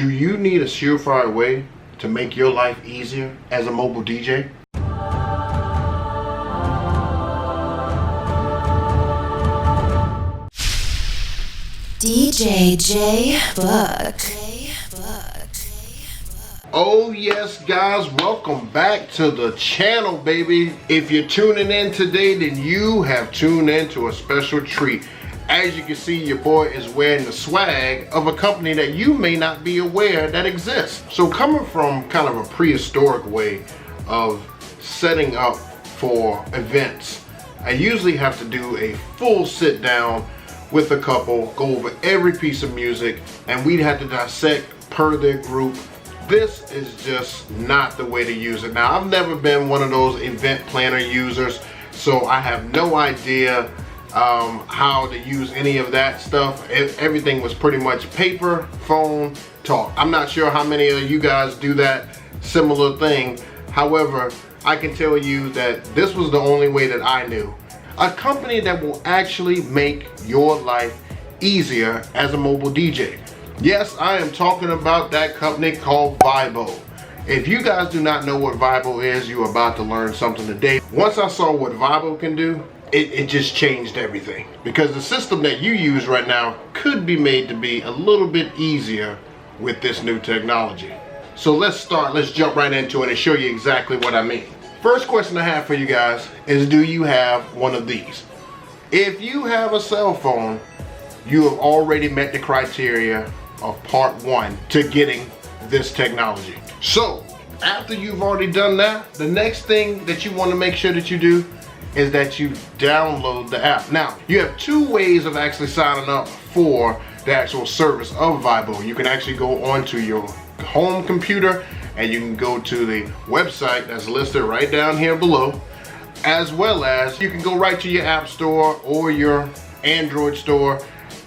Do you need a surefire way to make your life easier as a mobile DJ? DJ J Book. Oh yes guys, welcome back to the channel, baby. If you're tuning in today, then you have tuned in to a special treat. As you can see, your boy is wearing the swag of a company that you may not be aware that exists. So coming from kind of a prehistoric way of setting up for events, I usually have to do a full sit down with a couple, go over every piece of music, and we'd have to dissect per their group. This is just not the way to use it. Now, I've never been one of those event planner users, so I have no idea how to use any of that stuff. Everything was pretty much paper, phone, talk. I'm not sure how many of you guys do that similar thing. However, I can tell you that this was the only way that I knew. A company that will actually make your life easier as a mobile DJ. Yes, I am talking about that company called Vibo. If you guys do not know what Vibo is, you're about to learn something today. Once I saw what Vibo can do, it just changed everything. Because the system that you use right now could be made to be a little bit easier with this new technology. So let's jump right into it and show you exactly what I mean. First question I have for you guys is, do you have one of these? If you have a cell phone, you have already met the criteria of part one to getting this technology. So after you've already done that, the next thing that you want to make sure that you do is that you download the app. Now, you have two ways of actually signing up for the actual service of Vibo. You can actually go onto your home computer and you can go to the website that's listed right down here below, as well as you can go right to your app store or your Android store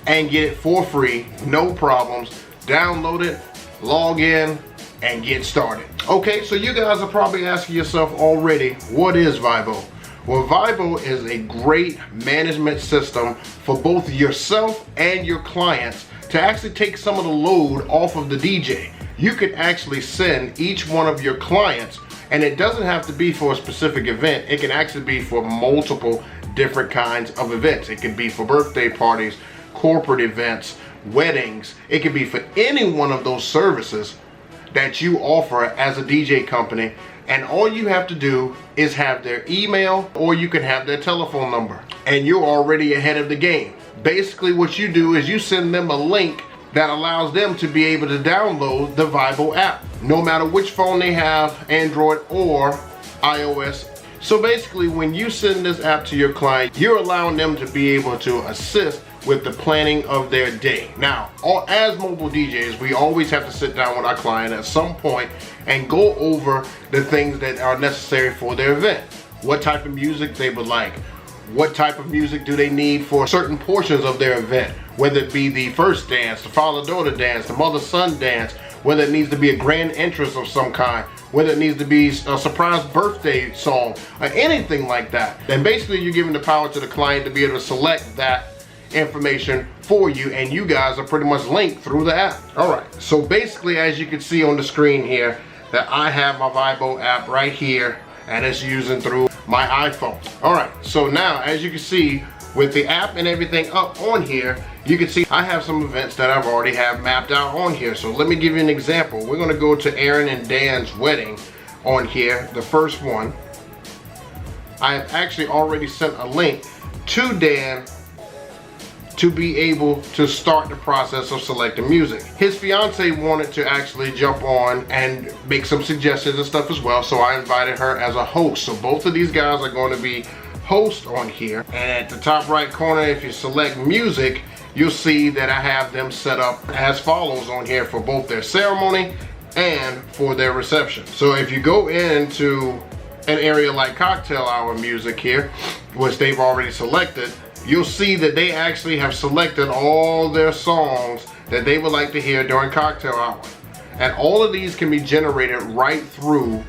and get it for free, no problems. Download it, log in, and get started. Okay, so you guys are probably asking yourself already, what is Vibo? Well, Vibo is a great management system for both yourself and your clients to actually take some of the load off of the DJ. You can actually send each one of your clients, and it doesn't have to be for a specific event. It can actually be for multiple different kinds of events. It can be for birthday parties, corporate events, weddings. It can be for any one of those services that you offer as a DJ company. And all you have to do is have their email, or you can have their telephone number, and you're already ahead of the game. Basically what you do is you send them a link that allows them to be able to download the Vibo app, no matter which phone they have, Android or iOS. So basically when you send this app to your client, you're allowing them to be able to assist with the planning of their day. Now, as mobile DJs, we always have to sit down with our client at some point and go over the things that are necessary for their event. What type of music they would like, what type of music do they need for certain portions of their event, whether it be the first dance, the father-daughter dance, the mother-son dance, whether it needs to be a grand entrance of some kind, whether it needs to be a surprise birthday song, or anything like that. And basically you're giving the power to the client to be able to select that information for you, and you guys are pretty much linked through the app. All right, so basically as you can see on the screen here, that I have my Vibo app right here, and it's using through my iPhone. All right, so now as you can see with the app and everything up on here, you can see I have some events that I've already have mapped out on here. So let me give you an example. We're gonna go to Aaron and Dan's wedding on here, the first one. I have actually already sent a link to Dan to be able to start the process of selecting music. His fiance wanted to actually jump on and make some suggestions and stuff as well, so I invited her as a host. So both of these guys are going to be hosts on here. And at the top right corner, if you select music, you'll see that I have them set up as follows on here for both their ceremony and for their reception. So if you go into an area like cocktail hour music here, which they've already selected, you'll see that they actually have selected all their songs that they would like to hear during cocktail hour. And all of these can be generated right through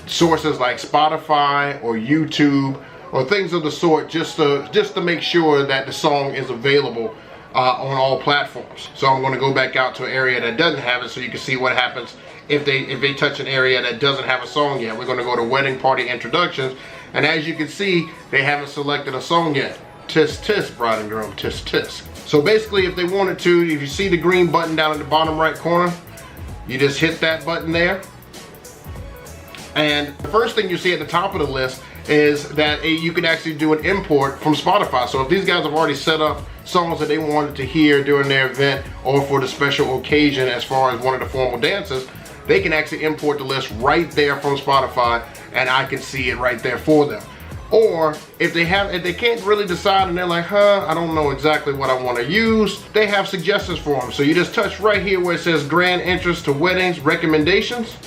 sources like Spotify or YouTube or things of the sort, just to make sure that the song is available on all platforms. So I'm going to go back out to an area that doesn't have it so you can see what happens if they touch an area that doesn't have a song yet. We're going to go to wedding party introductions, and as you can see, they haven't selected a song yet. Tisk tisk, bride and groom, tisk tisk. So basically, if they wanted to, if you see the green button down in the bottom right corner, you just hit that button there. And the first thing you see at the top of the list is that you can actually do an import from Spotify. So if these guys have already set up songs that they wanted to hear during their event or for the special occasion as far as one of the formal dances, they can actually import the list right there from Spotify, and I can see it right there for them. Or if they can't really decide and they're like, I don't know exactly what I want to use, they have suggestions for them. So you just touch right here where it says grand entrance to weddings recommendations,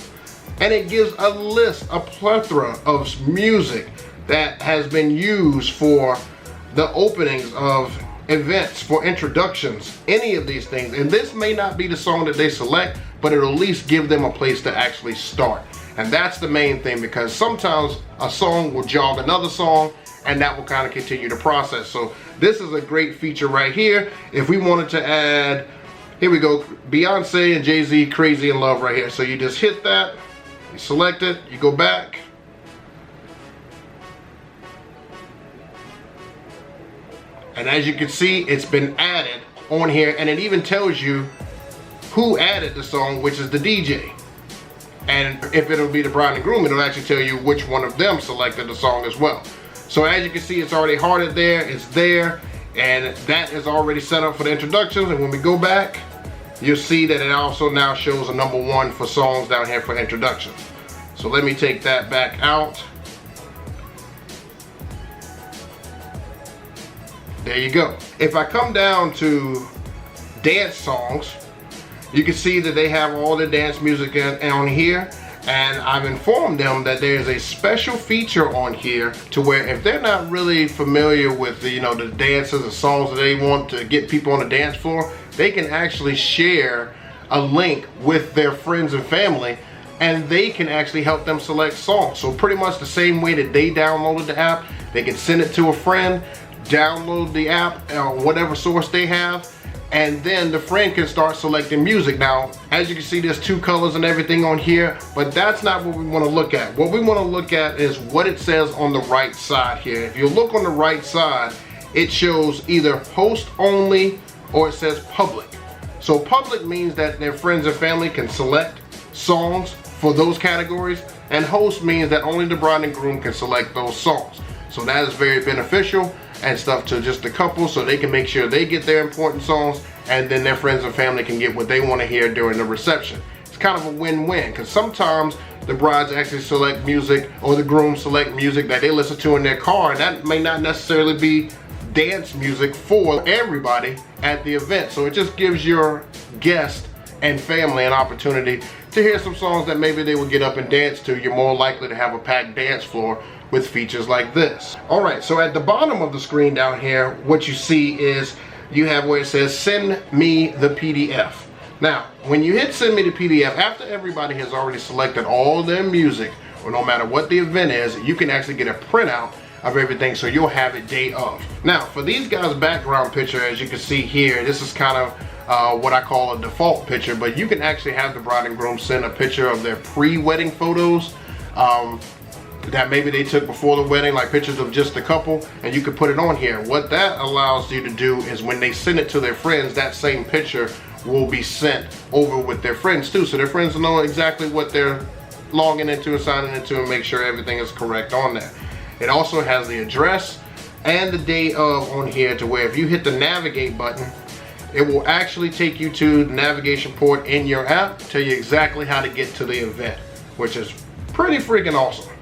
and it gives a list, a plethora of music that has been used for the openings of events, for introductions, any of these things. And this may not be the song that they select, but it'll at least give them a place to actually start. And that's the main thing, because sometimes a song will jog another song, and that will kind of continue the process. So this is a great feature right here. If we wanted to add, here we go, Beyonce and Jay-Z, Crazy in Love right here. So you just hit that, you select it, you go back, and as you can see, it's been added on here, and it even tells you who added the song, which is the DJ. And if it'll be the bride and groom, it'll actually tell you which one of them selected the song as well. So as you can see, it's already hearted there, it's there, and that is already set up for the introductions. And when we go back, you'll see that it also now shows a #1 for songs down here for introductions. So let me take that back out. There you go. If I come down to dance songs, you can see that they have all the dance music on here, and I've informed them that there's a special feature on here to where if they're not really familiar with the, the dances and songs that they want to get people on the dance floor, they can actually share a link with their friends and family, and they can actually help them select songs. So pretty much the same way that they downloaded the app, they can send it to a friend, download the app on whatever source they have, and then the friend can start selecting music. Now, as you can see, there's 2 colors and everything on here, but that's not what we want to look at. What we want to look at is what it says on the right side here. If you look on the right side, it shows either host only or it says public. So public means that their friends and family can select songs for those categories, and host means that only the bride and groom can select those songs. So that is very beneficial and stuff to just the couple, so they can make sure they get their important songs, and then their friends and family can get what they want to hear during the reception. It's kind of a win-win, because sometimes the brides actually select music, or the grooms select music that they listen to in their car, and that may not necessarily be dance music for everybody at the event. So it just gives your guest and family an opportunity to hear some songs that maybe they would get up and dance to. You're more likely to have a packed dance floor with features like this. All right, so at the bottom of the screen down here, what you see is you have where it says send me the PDF. Now, when you hit send me the PDF, after everybody has already selected all their music, or no matter what the event is, you can actually get a printout of everything, so you'll have it day of. Now, for these guys' background picture, as you can see here, this is kind of what I call a default picture, but you can actually have the bride and groom send a picture of their pre-wedding photos that maybe they took before the wedding, like pictures of just the couple, and you can put it on here. What that allows you to do is when they send it to their friends, that same picture will be sent over with their friends too, so their friends will know exactly what they're logging into and signing into, and make sure everything is correct on there. It also has the address and the day of on here, to where if you hit the navigate button, it will actually take you to the navigation port in your app, tell you exactly how to get to the event, which is pretty freaking awesome.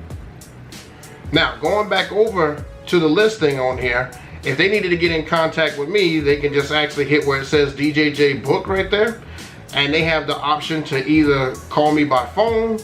Now, going back over to the listing on here, if they needed to get in contact with me, they can just actually hit where it says DJJ book right there, and they have the option to either call me by phone,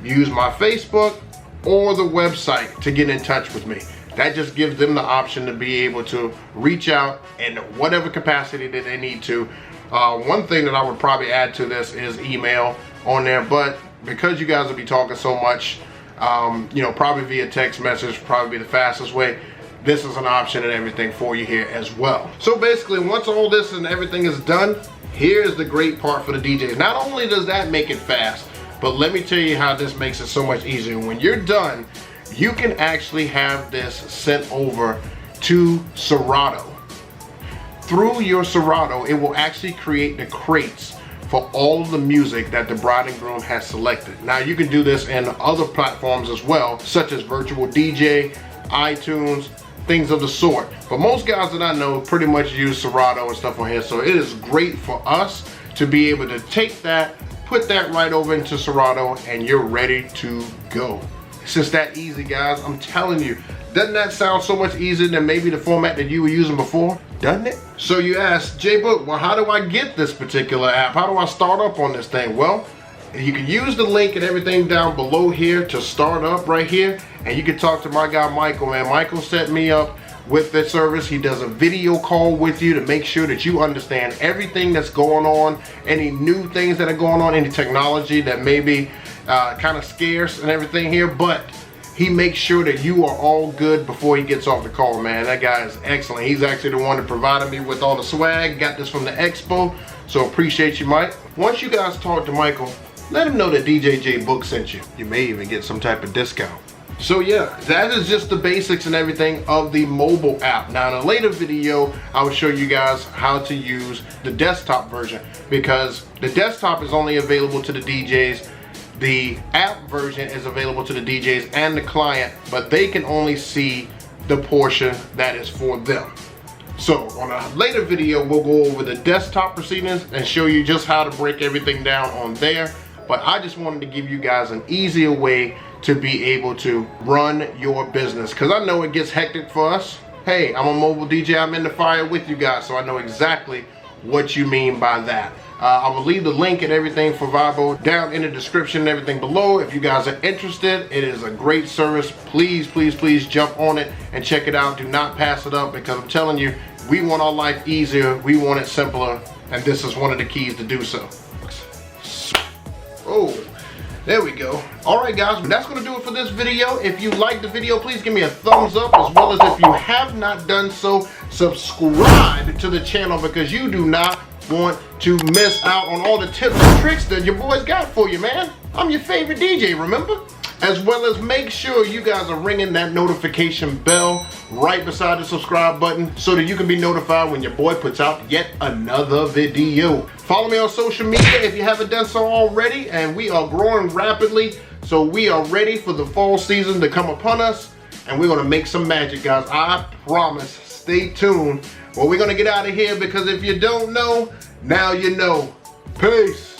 use my Facebook, or the website to get in touch with me. That just gives them the option to be able to reach out in whatever capacity that they need to. One thing that I would probably add to this is email on there, but because you guys will be talking so much, probably via text message probably be the fastest way. this is an option and everything for you here as well. So basically, once all this and everything is done, here's the great part for the DJs. Not only does that make it fast, but let me tell you how this makes it so much easier. When you're done, you can actually have this sent over to Serato. Through your Serato, it will actually create the crates for all of the music that the bride and groom has selected. Now you can do this in other platforms as well, such as Virtual DJ, iTunes, things of the sort. But most guys that I know pretty much use Serato and stuff on here, so it is great for us to be able to take that, put that right over into Serato, and you're ready to go. It's just that easy, guys. I'm telling you. Doesn't that sound so much easier than maybe the format that you were using before? Doesn't it? So you ask, J-Book, well, how do I get this particular app? How do I start up on this thing? Well, you can use the link and everything down below here to start up right here. And you can talk to my guy, Michael, man. Michael set me up with the service. He does a video call with you to make sure that you understand everything that's going on, any new things that are going on, any technology that may be kind of scarce and everything here, but he makes sure that you are all good before he gets off the call, man. That guy is excellent. He's actually the one that provided me with all the swag. Got this from the expo, so appreciate you, Mike. Once you guys talk to Michael, let him know that DJ J Book sent you. You may even get some type of discount. So yeah, that is just the basics and everything of the mobile app. Now in a later video, I will show you guys how to use the desktop version, because the desktop is only available to the DJs. The app version is available to the DJs and the client, but they can only see the portion that is for them. So on a later video, we'll go over the desktop proceedings and show you just how to break everything down on there. But I just wanted to give you guys an easier way to be able to run your business, because I know it gets hectic for us. Hey, I'm a mobile DJ. I'm in the fire with you guys, so I know exactly what you mean by that. I will leave the link and everything for Vibo down in the description and everything below. If you guys are interested, it is a great service. Please, please, please jump on it and check it out. Do not pass it up, because I'm telling you, we want our life easier. We want it simpler, and this is one of the keys to do so. Oh, there we go. All right, guys, that's going to do it for this video. If you liked the video, please give me a thumbs up, as well as if you have not done so, subscribe to the channel, because you do not want to miss out on all the tips and tricks that your boys got for you, man. I'm your favorite DJ, remember? As well as make sure you guys are ringing that notification bell right beside the subscribe button, so that you can be notified when your boy puts out yet another video. Follow me on social media if you haven't done so already, and we are growing rapidly, so we are ready for the fall season to come upon us, and we're gonna make some magic, guys. I promise. Stay tuned. Well, we're gonna get out of here, because if you don't know, now you know. Peace.